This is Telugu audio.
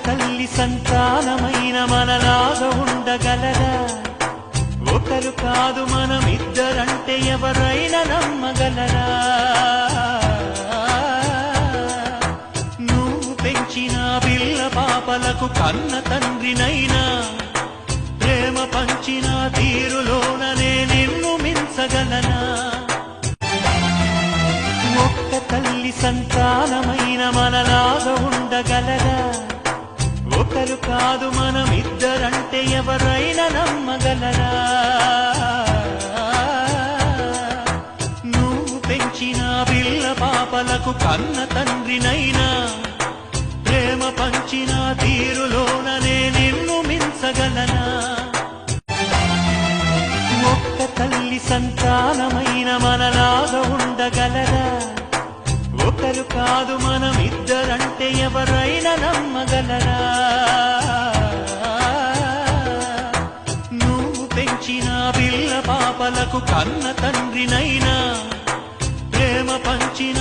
తల్లి సంతానమైన మనలాగా ఉండగలరా? ఒకరు కాదు మనమిద్దరంటే ఎవరైనా నమ్మగలరా? నువ్వు పెంచిన పిల్ల పాపలకు కన్న తండ్రినైనా ప్రేమ పంచిన తీరులోననే నిన్ను మించగలనా? ఒక్క తల్లి సంతానమైన మనలాగా ఉండగలరా? ఒకరు కాదు మనమిద్దరంటే ఎవరైనా నమ్మగలరా? నువ్వు పెంచిన పిల్ల పాపలకు కన్న తండ్రినైనా ప్రేమ పంచిన తీరులోననే నిన్ను మించగలనా? ఒక్క తల్లి సంతానమైన మనలాగా ఉండగలరా? ఒకరు కాదు మనమిద్దరంటే ఎవరైనా నమ్మగలరా? నువ్వు పెంచిన పిల్ల పాపలకు కన్న తండ్రినైనా ప్రేమ పంచిన